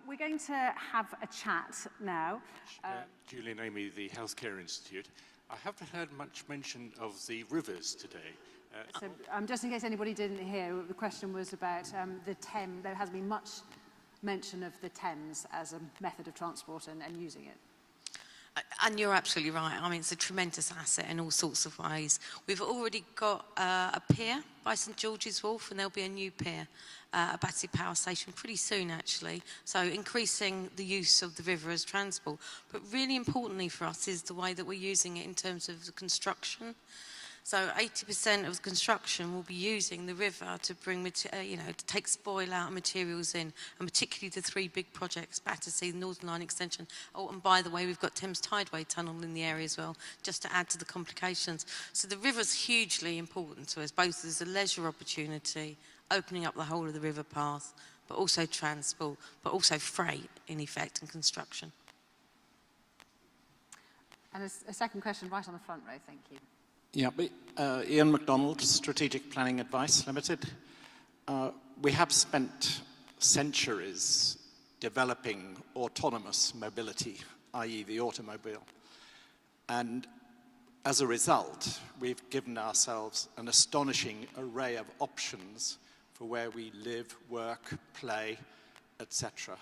We're going to have a chat now. Julian Amy, the Healthcare Institute. I haven't heard much mention of the rivers today. So, just in case anybody didn't hear, the question was about the Thames. There has been much mention of the Thames as a method of transport and using it. And you're absolutely right. I mean, it's a tremendous asset in all sorts of ways. We've already got a pier by St George's Wharf, and there'll be a new pier, a battery power station pretty soon, actually. So increasing the use of the river as transport. But really importantly for us is the way that we're using it in terms of the construction. So 80% of the construction will be using the river to bring, to take spoil out and materials in, and particularly the three big projects, Battersea, the Northern Line extension. Oh, and by the way, we've got Thames Tideway Tunnel in the area as well, just to add to the complications. So the river's hugely important to us, both as a leisure opportunity, opening up the whole of the river path, but also transport, but also freight, in effect, and construction. And a second question right on the front row, thank you. Yeah, Ian MacDonald, Strategic Planning Advice Limited. We have spent centuries developing autonomous mobility, i.e. the automobile. And as a result, we've given ourselves an astonishing array of options for where we live, work, play, etc.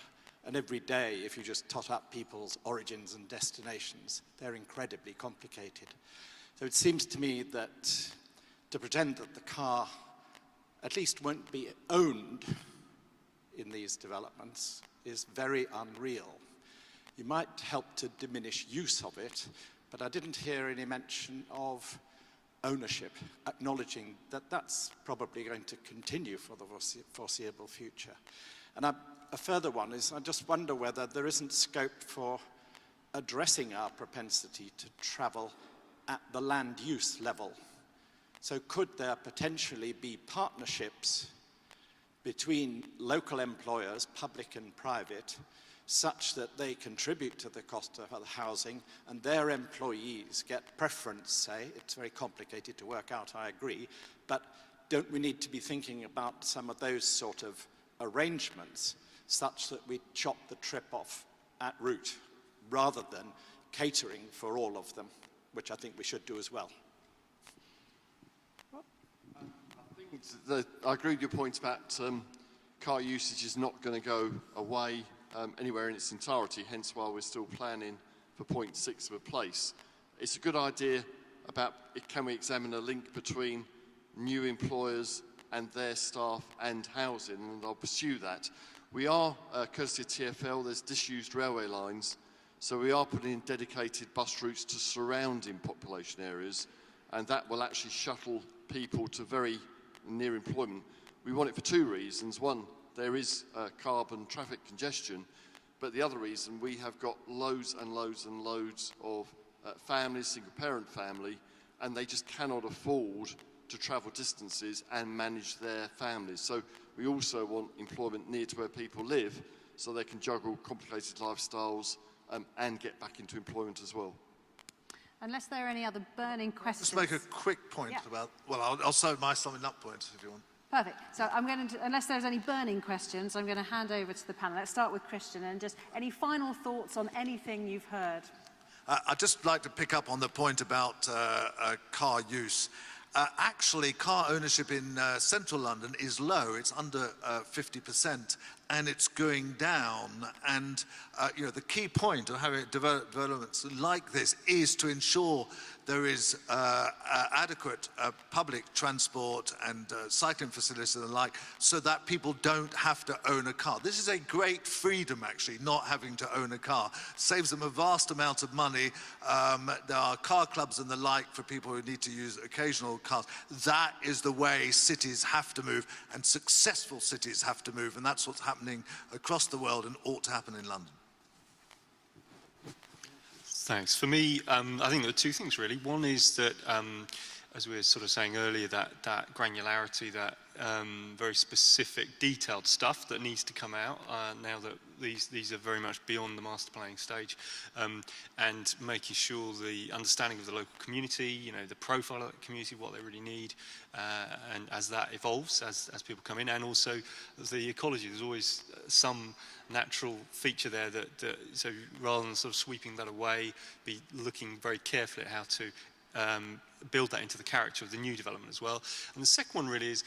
And every day, if you just tot up people's origins and destinations, they're incredibly complicated. So it seems to me that to pretend that the car at least won't be owned in these developments is very unreal. You might help to diminish use of it, but I didn't hear any mention of ownership, acknowledging that that's probably going to continue for the foreseeable future. And a further one is, I just wonder whether there isn't scope for addressing our propensity to travel at the land use level. So could there potentially be partnerships between local employers, public and private, such that they contribute to the cost of the housing and their employees get preference, say? It's very complicated to work out, I agree, but don't we need to be thinking about some of those sort of arrangements such that we chop the trip off at route rather than catering for all of them, which I think we should do as well. I agree with your point about car usage is not going to go away anywhere in its entirety, hence why we're still planning for 0.6 of a place. It's a good idea about can we examine a link between new employers and their staff and housing, and I'll pursue that. We are, courtesy of TfL, there's disused railway lines, so we are putting in dedicated bus routes to surrounding population areas, and that will actually shuttle people to very near employment. We want it for two reasons. One, there is carbon traffic congestion, but the other reason, we have got loads and loads and loads of families, single-parent family, and they just cannot afford to travel distances and manage their families. So we also want employment near to where people live, so they can juggle complicated lifestyles and get back into employment as well. Unless there are any other burning questions. Just make a quick point about, well, I'll say my summing up point if you want. Perfect. So I'm going to, unless there's any burning questions, I'm going to hand over to the panel. Let's start with Christian, and just any final thoughts on anything you've heard? I'd just like to pick up on the point about car use. Actually, car ownership in central London is low. It's under 50%, and it's going down. And the key point of having developments like this is to ensure there is adequate public transport and cycling facilities and the like, so that people don't have to own a car. This is a great freedom, actually, not having to own a car. Saves them a vast amount of money. There are car clubs and the like for people who need to use occasional cars. That is the way cities have to move, and successful cities have to move, and that's what's happening across the world and ought to happen in London. Thanks. For me, I think there are two things really. One is that, as we were sort of saying earlier, that granularity that very specific, detailed stuff that needs to come out now that these are very much beyond the master planning stage, and making sure the understanding of the local community, you know, the profile of that community, what they really need, and as that evolves, as people come in, and also the ecology. There's always some natural feature there so rather than sort of sweeping that away, be looking very carefully at how to build that into the character of the new development as well. And the second one really is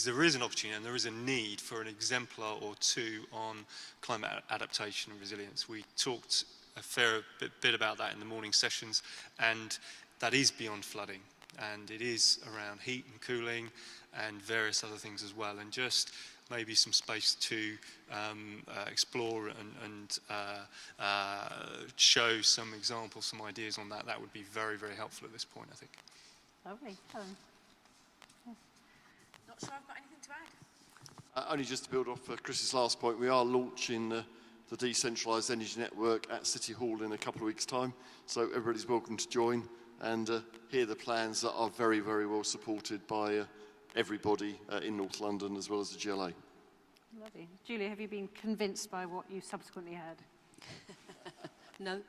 there is an opportunity and there is a need for an exemplar or two on climate adaptation and resilience. We talked a fair bit about that in the morning sessions, and that is beyond flooding, and it is around heat and cooling and various other things as well, and just maybe some space to explore and show some examples, some ideas on that. That would be very, very helpful at this point, I think. Lovely. Helen. Not sure I've got anything to add. Only just to build off Chris's last point, we are launching the Decentralised Energy Network at City Hall in a couple of weeks' time, so everybody's welcome to join and hear the plans that are very, very well supported by everybody in North London as well as the GLA. Lovely. Julia, have you been convinced by what you subsequently heard? No.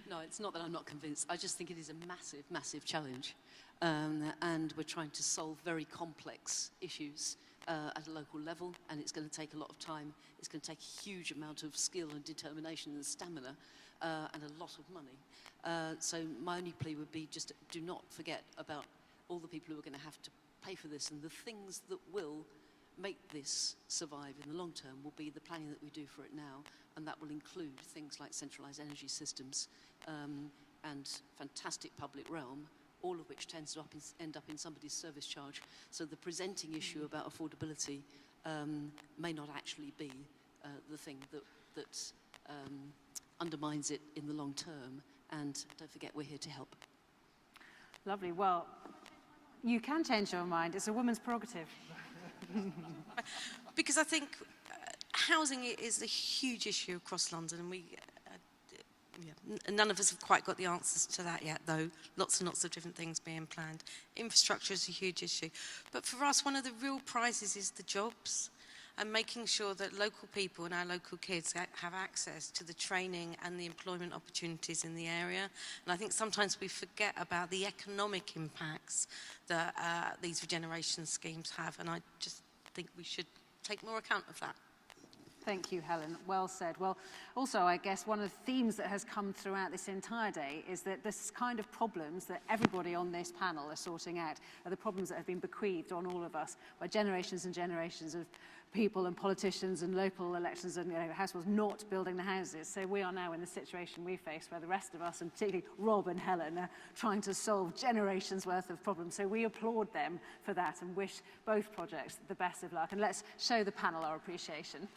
No, it's not that I'm not convinced. I just think it is a massive, massive challenge. And we're trying to solve very complex issues at a local level, and it's going to take a lot of time. It's going to take a huge amount of skill and determination and stamina and a lot of money. So my only plea would be just do not forget about all the people who are going to have to pay for this, and the things that will make this survive in the long term will be the planning that we do for it now, and that will include things like centralised energy systems and fantastic public realm, all of which tends to end up in somebody's service charge. So the presenting issue about affordability may not actually be the thing that undermines it in the long term, and don't forget we're here to help. Lovely. Well, you can change your mind. It's a woman's prerogative. Because I think housing is a huge issue across London, and none of us have quite got the answers to that yet, though. Lots and lots of different things being planned. Infrastructure is a huge issue. But for us, one of the real prizes is the jobs, and making sure that local people and our local kids have access to the training and the employment opportunities in the area. And I think sometimes we forget about the economic impacts that these regeneration schemes have, and I just think we should take more account of that. Thank you, Helen. Well said. Well, also, I guess one of the themes that has come throughout this entire day is that this kind of problems that everybody on this panel are sorting out are the problems that have been bequeathed on all of us by generations and generations of people and politicians and local elections and households not building the houses. So we are now in the situation we face where the rest of us, and particularly Rob and Helen, are trying to solve generations worth of problems. So we applaud them for that and wish both projects the best of luck. And let's show the panel our appreciation.